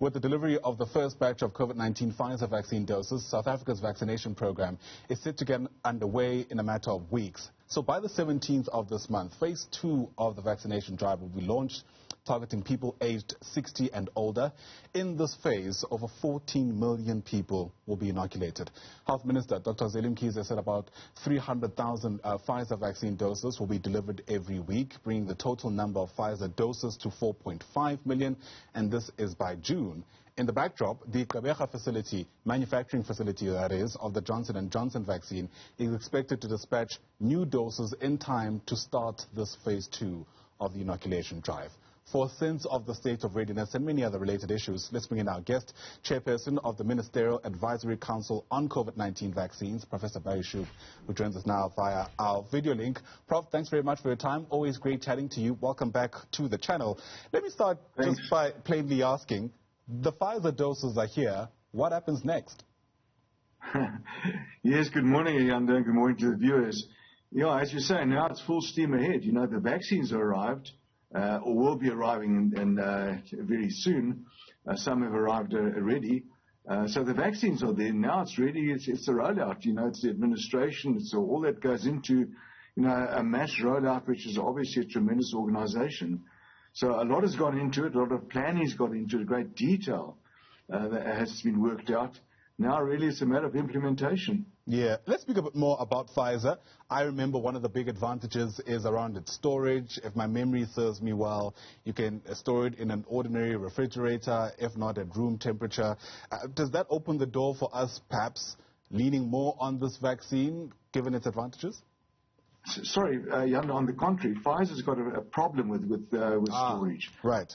With the delivery of the first batch of COVID-19 Pfizer vaccine doses, South Africa's vaccination program is set to get underway in a matter of weeks. So by the 17th of this month, phase 2 of the vaccination drive will be launched, targeting people aged 60 and older. In this phase, over 14 million people will be inoculated. Health Minister Dr. Zelim Kize said about 300,000 Pfizer vaccine doses will be delivered every week, bringing the total number of Pfizer doses to 4.5 million, and this is by June. In the backdrop, the Gqeberha facility, manufacturing facility that is, of the Johnson & Johnson vaccine is expected to dispatch new doses in time to start this phase 2 of the inoculation drive. For a sense of the state of readiness and many other related issues, let's bring in our guest, Chairperson of the Ministerial Advisory Council on COVID-19 vaccines, Professor Barry Schoub, who joins us now via our video link. Prof, thanks very much for your time. Always great chatting to you. Welcome back to the channel. Let me start just by plainly asking, the Pfizer doses are here. What happens next? Yes, good morning, Ayanda, and good morning to the viewers. Yeah, as you say, now it's full steam ahead. You know, the vaccines are arrived. Or will be arriving very soon. Some have arrived already. So the vaccines are there. Now it's ready. It's a rollout. You know, it's the administration. It's all that goes into, you know, a mass rollout, which is obviously a tremendous organization. So a lot has gone into it. A lot of planning has gone into it. Great detail that has been worked out. Now really it's a matter of implementation. Yeah, let's speak a bit more about Pfizer. I remember one of the big advantages is around its storage. If my memory serves me well, you can store it in an ordinary refrigerator, if not at room temperature. Does that open the door for us perhaps leaning more on this vaccine, given its advantages? Sorry, Jan, on the contrary, Pfizer's got a problem with storage. Right.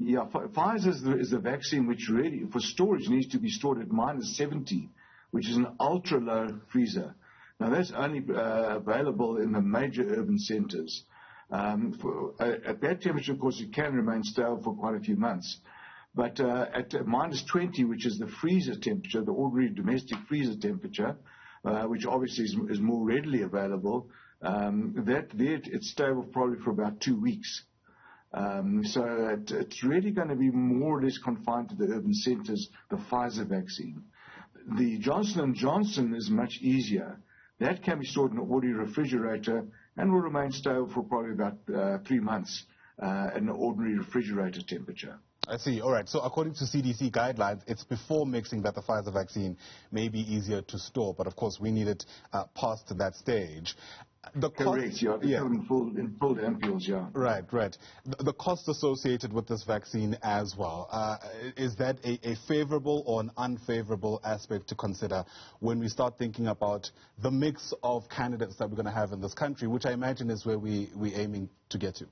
Yeah, Pfizer is the vaccine which really, for storage, needs to be stored at -70, which is an ultra-low freezer. Now, that's only available in the major urban centers. At that temperature, of course, it can remain stale for quite a few months. But at -20, which is the freezer temperature, the ordinary domestic freezer temperature, which obviously is more readily available, it's stable probably for about 2 weeks. So it's really going to be more or less confined to the urban centers, the Pfizer vaccine. The Johnson & Johnson is much easier. That can be stored in an ordinary refrigerator and will remain stable for probably about 3 months at an ordinary refrigerator temperature. I see. All right. So according to CDC guidelines, it's before mixing that the Pfizer vaccine may be easier to store. But, of course, we need it past that stage. Correct, yeah. In full ampules, yeah. Right. The cost associated with this vaccine as well, is that a favorable or an unfavorable aspect to consider when we start thinking about the mix of candidates that we're going to have in this country, which I imagine is where we're aiming to get to?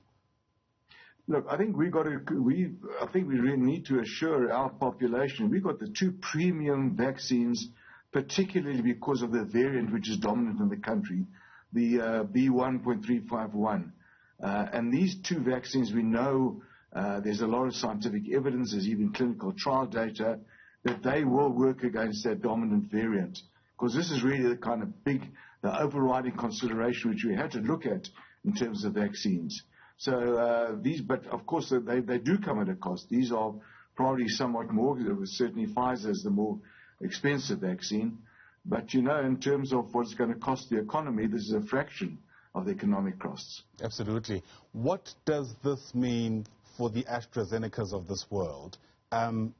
Look, I think we really need to assure our population we've got the 2 premium vaccines, particularly because of the variant which is dominant in the country, the B1.351. And these 2 vaccines, we know there's a lot of scientific evidence, there's even clinical trial data, that they will work against that dominant variant. Because this is really the kind of the overriding consideration which we had to look at in terms of vaccines. So but of course they do come at a cost. These are probably somewhat more, certainly Pfizer is the more expensive vaccine. But, you know, in terms of what's going to cost the economy, this is a fraction of the economic costs. Absolutely. What does this mean for the AstraZenecas of this world?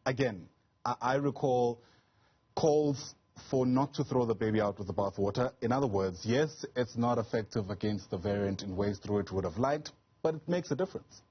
Again, I recall calls for not to throw the baby out with the bathwater. In other words, yes, it's not effective against the variant in ways through it would have liked, but it makes a difference.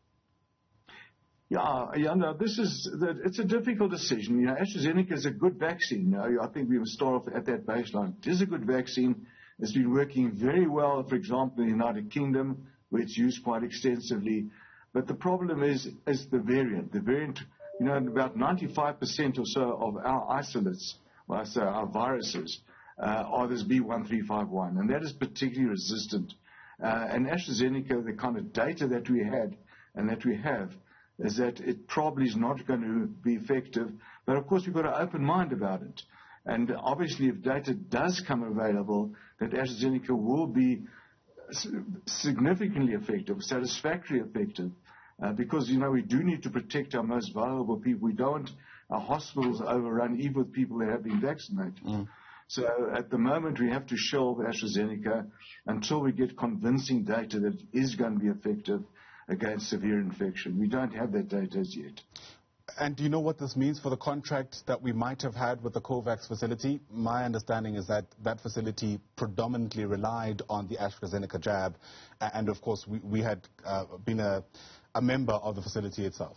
Yeah, it's a difficult decision. You know, AstraZeneca is a good vaccine. You know, I think we must start off at that baseline. It is a good vaccine. It's been working very well, for example, in the United Kingdom, where it's used quite extensively. But the problem is the variant. The variant, you know, about 95% or so of our isolates, well, I say our viruses, are this B1.351, and that is particularly resistant. And AstraZeneca, the kind of data that we had and that we have, is that it probably is not going to be effective. But, of course, we've got an open mind about it. And obviously, if data does come available, that AstraZeneca will be significantly effective, satisfactorily effective because, we do need to protect our most vulnerable people. We don't want our hospitals overrun even with people that have been vaccinated. So at the moment, we have to shelve AstraZeneca until we get convincing data that it is going to be effective against severe infection. We don't have that data as yet. And do you know what this means for the contract that we might have had with the COVAX facility? My understanding is that that facility predominantly relied on the AstraZeneca jab, and of course we had been a member of the facility itself.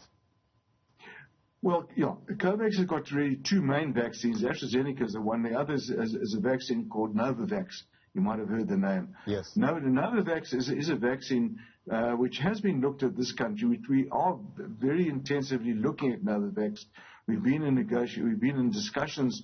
Well, COVAX has got really two main vaccines. AstraZeneca is the one. The other is a vaccine called Novavax. You might have heard the name. Yes. Novavax is a vaccine which has been looked at this country, which we are very intensively looking at Novavax. We've been in discussions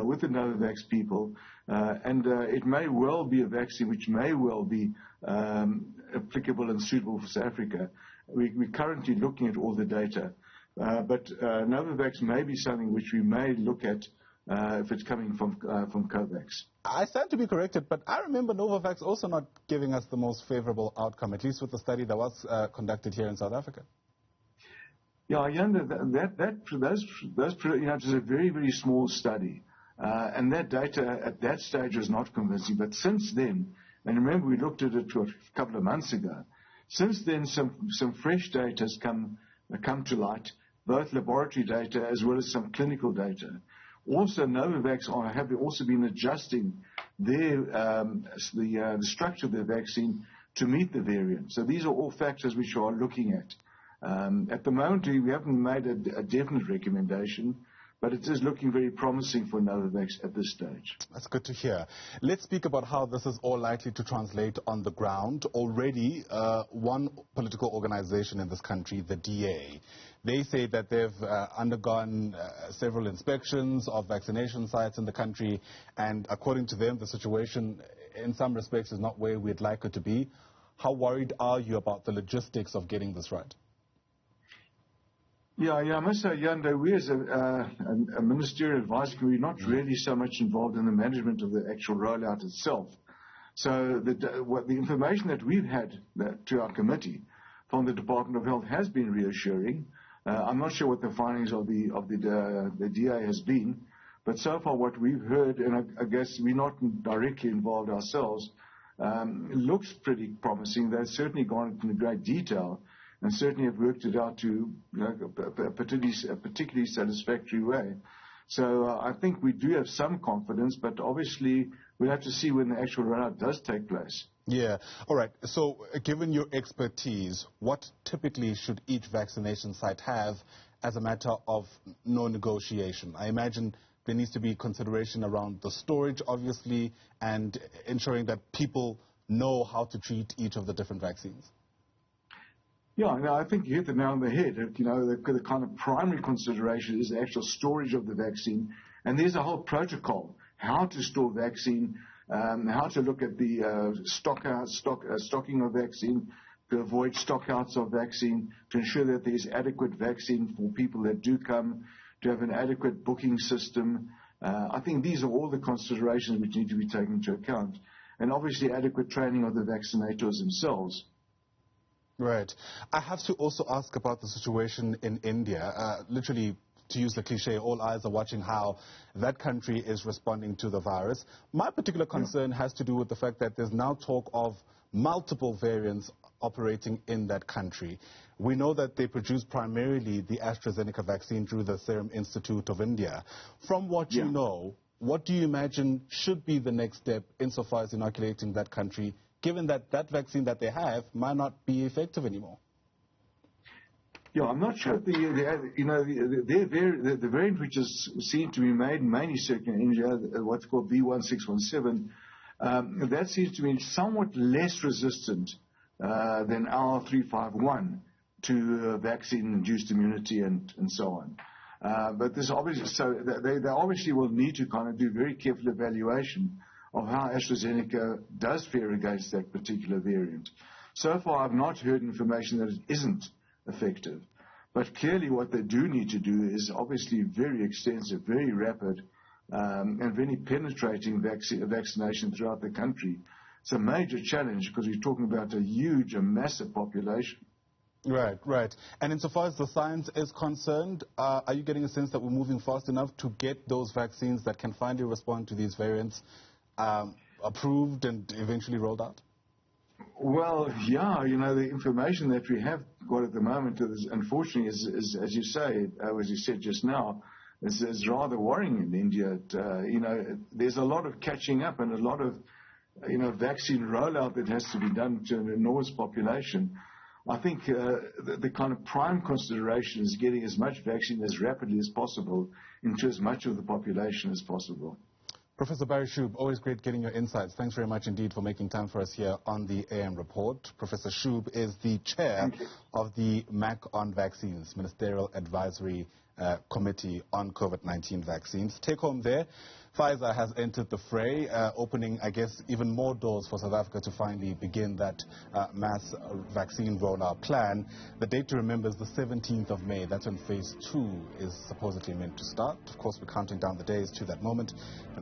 with the Novavax people, and it may well be a vaccine which may well be applicable and suitable for South Africa. We're currently looking at all the data. But Novavax may be something which we may look at if it's coming from COVAX. I stand to be corrected, but I remember Novavax also not giving us the most favorable outcome, at least with the study that was conducted here in South Africa. Yeah, those it is a very, very small study, and that data at that stage was not convincing. But since then, and remember we looked at it a couple of months ago, since then some fresh data has come to light, both laboratory data as well as some clinical data. Also, Novavax have also been adjusting the structure of their vaccine to meet the variant. So these are all factors which we are looking at. At the moment, we haven't made a definite recommendation, but it is looking very promising for Novavax at this stage. That's good to hear. Let's speak about how this is all likely to translate on the ground. Already, one political organization in this country, the DA, they say that they've undergone several inspections of vaccination sites in the country, and according to them, the situation in some respects is not where we'd like it to be. How worried are you about the logistics of getting this right? Yeah, I must say, Yanda, we as a Ministerial Advisory Council, we're not really so much involved in the management of the actual rollout itself. So the information that we've had to our committee from the Department of Health has been reassuring. I'm not sure what the findings of the DA has been, but so far what we've heard, and I guess we're not directly involved ourselves, looks pretty promising. They've certainly gone into great detail and certainly have worked it out to a particularly satisfactory way. So I think we do have some confidence, but obviously we'll have to see when the actual rollout does take place. Yeah. All right. So given your expertise, what typically should each vaccination site have as a matter of no negotiation? I imagine there needs to be consideration around the storage, obviously, and ensuring that people know how to treat each of the different vaccines. Yeah, I think you hit the nail on the head. The kind of primary consideration is the actual storage of the vaccine, and there's a whole protocol how to store vaccine, how to look at the stocking of vaccine, to avoid stockouts of vaccine, to ensure that there's adequate vaccine for people that do come, to have an adequate booking system. I think these are all the considerations which need to be taken into account, and obviously adequate training of the vaccinators themselves. Right. I have to also ask about the situation in India. Literally, to use the cliche, all eyes are watching how that country is responding to the virus. My particular concern has to do with the fact that there's now talk of multiple variants operating in that country. We know that they produce primarily the AstraZeneca vaccine through the Serum Institute of India. From what you know, what do you imagine should be the next step insofar as inoculating that country, given that that vaccine that they have might not be effective anymore? Yeah, I'm not sure. The variant which is seen to be made mainly circulating in India, what's called B1617, that seems to be somewhat less resistant than our 351 to vaccine-induced immunity and so on. But this obviously, so they obviously will need to kind of do very careful evaluation of how AstraZeneca does fare against that particular variant. So far, I've not heard information that it isn't effective. But clearly what they do need to do is obviously very extensive, very rapid, and very penetrating vaccination throughout the country. It's a major challenge because we're talking about a huge, a massive population. Right, right. And insofar as the science is concerned, are you getting a sense that we're moving fast enough to get those vaccines that can finally respond to these variants approved and eventually rolled out? Well, yeah, the information that we have got at the moment, unfortunately, is as you say, as you said just now, is rather worrying in India. There's a lot of catching up and a lot of, vaccine rollout that has to be done to an enormous population. I think the kind of prime consideration is getting as much vaccine as rapidly as possible into as much of the population as possible. Professor Barry Schoub, always great getting your insights. Thanks very much indeed for making time for us here on the AM Report. Professor Schoub is the chair of the MAC on Vaccines, Ministerial Advisory Committee on COVID-19 vaccines. Take home there, Pfizer has entered the fray, opening, I guess, even more doors for South Africa to finally begin that mass vaccine rollout plan. The date to remember is the 17th of May. That's when phase 2 is supposedly meant to start. Of course, we're counting down the days to that moment.